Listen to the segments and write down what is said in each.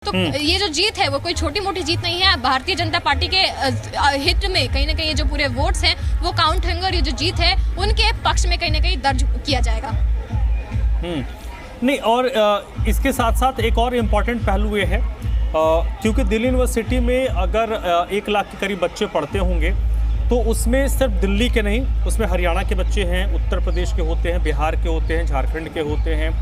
तो ये जो जीत है वो कोई छोटी मोटी जीत नहीं है। भारतीय जनता पार्टी के हित में कहीं ना कहीं ये जो पूरे वोट्स हैं वो काउंट होंगे और ये जो जीत है उनके पक्ष में कहीं ना कहीं दर्ज किया जाएगा। नहीं, और इसके साथ साथ एक और इम्पॉर्टेंट पहलू ये है, क्योंकि दिल्ली यूनिवर्सिटी में अगर 1 लाख के करीब बच्चे पढ़ते होंगे तो उसमें सिर्फ दिल्ली के नहीं, उसमें हरियाणा के बच्चे हैं, उत्तर प्रदेश के होते हैं, बिहार के होते हैं, झारखंड के होते हैं,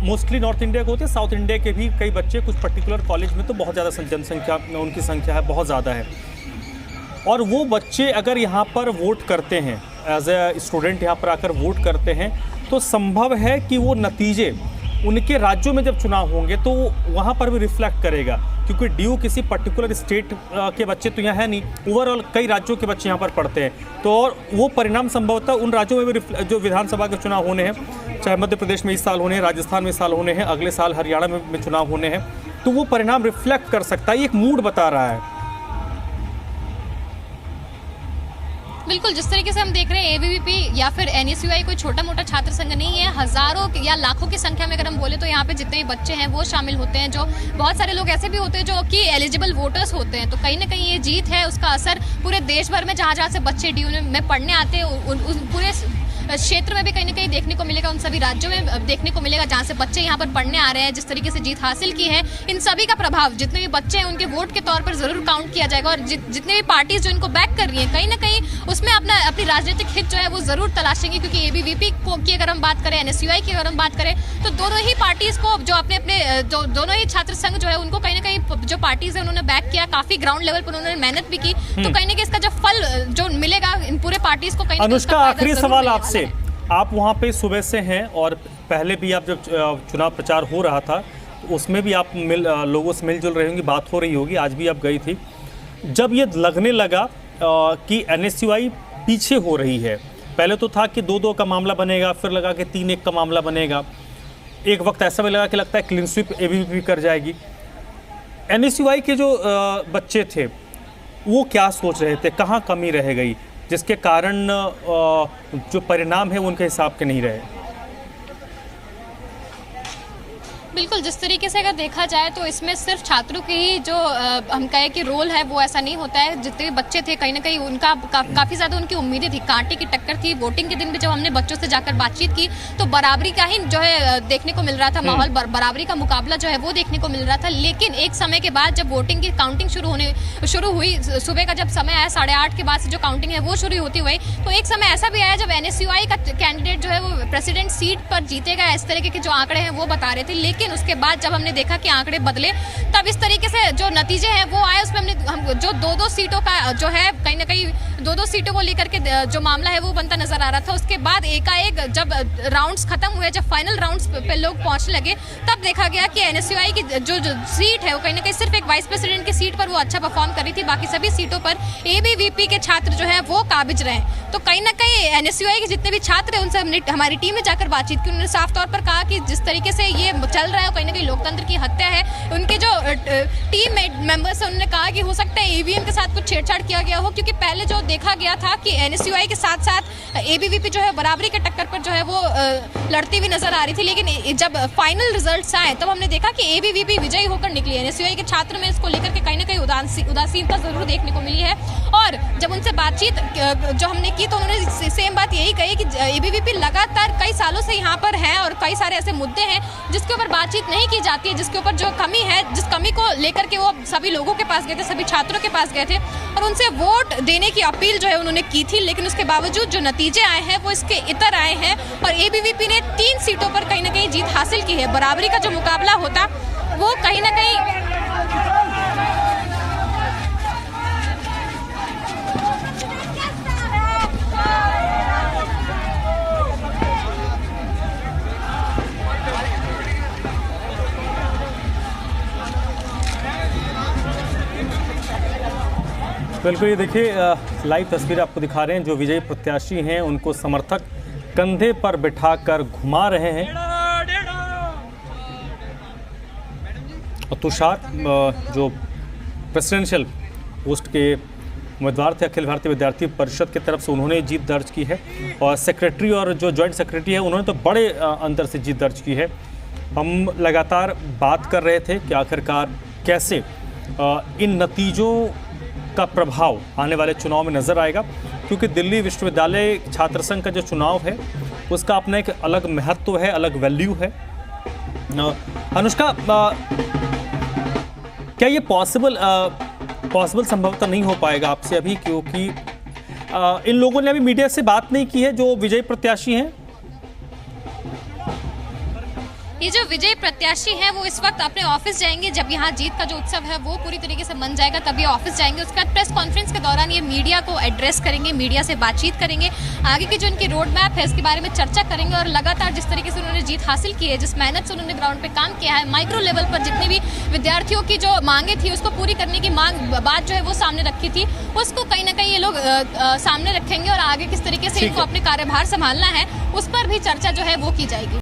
मोस्टली नॉर्थ इंडिया के होते हैं, साउथ इंडिया के भी कई बच्चे कुछ पर्टिकुलर कॉलेज में तो बहुत ज़्यादा जनसंख्या उनकी संख्या है, बहुत ज़्यादा है। और वो बच्चे अगर यहाँ पर वोट करते हैं, एज ए स्टूडेंट यहाँ पर आकर वोट करते हैं, तो संभव है कि वो नतीजे उनके राज्यों में जब चुनाव होंगे तो वहाँ पर भी रिफ्लेक्ट करेगा, क्योंकि ड्यू किसी पर्टिकुलर स्टेट के बच्चे तो यहाँ है नहीं, ओवरऑल कई राज्यों के बच्चे यहाँ पर पढ़ते हैं। तो और वो परिणाम संभवतः उन राज्यों में भी जो विधानसभा के चुनाव होने हैं, चाहे मध्य प्रदेश में इस साल होने हैं, राजस्थान में इस साल होने हैं, अगले साल हरियाणा में चुनाव होने हैं, तो वो परिणाम रिफ्लेक्ट कर सकता है। ये एक मूड बता रहा है। बिल्कुल, जिस तरीके से हम देख रहे हैं एबीवीपी या फिर एनएसयूआई कोई छोटा मोटा छात्र संघ नहीं है। हजारों या लाखों की संख्या में अगर हम बोले तो यहाँ पे जितने भी बच्चे हैं वो शामिल होते हैं। जो बहुत सारे लोग ऐसे भी होते हैं जो कि एलिजिबल वोटर्स होते हैं। तो कहीं ना कहीं ये जीत है, उसका असर पूरे देश भर में जहाँ जहाँ से बच्चे ड्यू में पढ़ने आते हैं उस पूरे क्षेत्र में भी कहीं ना कहीं देखने को मिलेगा, उन सभी राज्यों में देखने को मिलेगा जहाँ से बच्चे यहाँ पर पढ़ने आ रहे हैं। जिस तरीके से जीत हासिल की है, इन सभी का प्रभाव जितने भी बच्चे हैं उनके वोट के तौर पर जरूर काउंट किया जाएगा। और जितने भी पार्टीज जो इनको बैक कर रही हैं कहीं ना कहीं उसमें अपनी राजनीतिक हित जो है वो जरूर तलाशेंगे, क्योंकि एबीवीपी की अगर हम बात करें, एनएसयूआई की अगर हम बात करें, तो दोनों ही पार्टीज को जो अपने जो दोनों ही छात्र संघ जो है उनको कहीं ना कहीं जो पार्टीज है उन्होंने बैक किया, काफी ग्राउंड लेवल पर उन्होंने मेहनत भी की। तो कहीं ना कहीं इसका जो फल जो मिलेगा इन पूरे पार्टीज को कहीं। अनुष्का, आखिरी सवाल आपसे, आप वहाँ पे सुबह से हैं और पहले भी आप जब चुनाव प्रचार हो रहा था उसमें भी आप लोगों से मिलजुल रहे होंगे, बात हो रही होगी, आज भी आप गई थी। जब ये लगने लगा कि एनएसयूआई पीछे हो रही है, पहले तो था कि 2-2 का मामला बनेगा, फिर लगा कि 3-1 का मामला बनेगा, एक वक्त ऐसा भी लगा कि लगता है क्लीन स्वीप एबीवीपी कर जाएगी। एनएसयूआई के जो बच्चे थे वो क्या सोच रहे थे, कहाँ कमी रह गई जिसके कारण जो परिणाम है वो उनके हिसाब के नहीं रहे? बिल्कुल, जिस तरीके से अगर देखा जाए तो इसमें सिर्फ छात्रों की ही जो हम कहें कि रोल है वो ऐसा नहीं होता है। जितने भी बच्चे थे कहीं ना कहीं उनका काफ़ी ज़्यादा उनकी उम्मीदें थी, कांटे की टक्कर थी। वोटिंग के दिन भी जब हमने बच्चों से जाकर बातचीत की तो बराबरी का ही जो है देखने को मिल रहा था माहौल, बराबरी का मुकाबला जो है वो देखने को मिल रहा था। लेकिन एक समय के बाद जब वोटिंग की काउंटिंग शुरू हुई, सुबह का जब समय आया 8:30 के बाद से जो काउंटिंग है वो शुरू होती हुई, तो एक समय ऐसा भी आया जब एनएसयूआई का कैंडिडेट जो है वो प्रेसिडेंट सीट पर जीतेगा, इस तरीके के जो आंकड़े हैं वो बता रहे थे। लेकिन उसके बाद जब हमने देखा कि आंकड़े बदले, तब इस तरीके से जो नतीजे हैं वो आए, उसमें हम जो 2-2 सीटों का जो है कहीं ना कहीं 2-2 सीटों को लेकर के जो मामला है वो बनता नजर आ रहा था। उसके बाद एकाएक जब राउंड्स खत्म हुए, जब फाइनल राउंड्स पे लोग पहुंचने लगे, तब देखा गया कि एनएसयूआई की जो सीट है वो कहीं ना कहीं सिर्फ एक वाइस प्रेसिडेंट की सीट पर वो अच्छा परफॉर्म कर रही थी, बाकी सभी सीटों पर एबीवीपी के छात्र जो है वो काबिज रहे। तो कहीं ना कहीं एनएसयूआई के जितने भी छात्र हैं उनसे हमने हमारी टीम ने जाकर बातचीत की, उन्होंने साफ तौर पर कहा कि जिस तरीके से ये चल रहा है कहीं ना कहीं लोकतंत्र की हत्या है। उनके जो टीम मेंबर्स हैं उन्होंने कहा कि हो सकता है ईवीएम के साथ कुछ छेड़छाड़ किया गया हो, क्योंकि पहले जो देखा गया था कि एनएसयूआई के साथ साथ एबीवीपी जो है बराबरी के टक्कर पर जो है वो लड़ती हुई नजर आ रही थी। लेकिन जब फाइनल रिजल्ट्स आए तब हमने देखा कि एबीवीपी विजयी होकर निकली। एनएसयूआई के छात्र में इसको लेकर के कहीं ना कहीं उदासीनता जरूर देखने को मिली है। और जब उनसे बातचीत जो हमने की तो उन्होंने सेम बात यही कही कि एबीवीपी लगातार कई सालों से यहाँ पर है और कई सारे ऐसे मुद्दे हैं जिसके ऊपर बातचीत नहीं की जाती है, जिसके ऊपर जो कमी है, जिस कमी को लेकर के वो सभी लोगों के पास गए थे, सभी छात्रों के पास गए थे और उनसे वोट देने की अपील जो है उन्होंने की थी। लेकिन उसके बावजूद जो नतीजे आए हैं वो इसके इतर आए हैं और एबीवीपी ने 3 सीटों पर कहीं ना कहीं जीत हासिल की है। बराबरी का जो मुकाबला होता वो कहीं ना कहीं बिल्कुल, ये देखिए लाइव तस्वीर आपको दिखा रहे हैं। जो विजयी प्रत्याशी हैं उनको समर्थक कंधे पर बिठाकर घुमा रहे हैं। और तुषार जो प्रेसिडेंशियल पोस्ट के उम्मीदवार थे अखिल भारतीय विद्यार्थी परिषद की तरफ से, उन्होंने जीत दर्ज की है। और सेक्रेटरी और जो जॉइंट सेक्रेटरी है उन्होंने तो बड़े अंतर से जीत दर्ज की है। हम लगातार बात कर रहे थे कि आखिरकार कैसे इन नतीजों का प्रभाव आने वाले चुनाव में नज़र आएगा, क्योंकि दिल्ली विश्वविद्यालय छात्र संघ का जो चुनाव है उसका अपना एक अलग महत्व है, अलग वैल्यू है। अनुष्का, क्या ये पॉसिबल संभवतः नहीं हो पाएगा आपसे अभी, क्योंकि इन लोगों ने अभी मीडिया से बात नहीं की है जो विजयी प्रत्याशी हैं? ये जो विजय प्रत्याशी हैं वो इस वक्त अपने ऑफिस जाएंगे। जब यहाँ जीत का जो उत्सव है वो पूरी तरीके से मन जाएगा तब ये ऑफिस जाएंगे। उसके बाद प्रेस कॉन्फ्रेंस के दौरान ये मीडिया को एड्रेस करेंगे, मीडिया से बातचीत करेंगे, आगे की जो इनकी रोड मैप है इसके बारे में चर्चा करेंगे। और लगातार जिस तरीके से उन्होंने जीत हासिल की है, जिस मेहनत से उन्होंने ग्राउंड पे काम किया है, माइक्रो लेवल पर जितनी भी विद्यार्थियों की जो मांगे थी उसको पूरी करने की बात जो है वो सामने रखी थी, उसको कहीं ना कहीं ये लोग सामने रखेंगे। और आगे किस तरीके से इनको अपने कार्यभार संभालना है उस पर भी चर्चा जो है वो की जाएगी।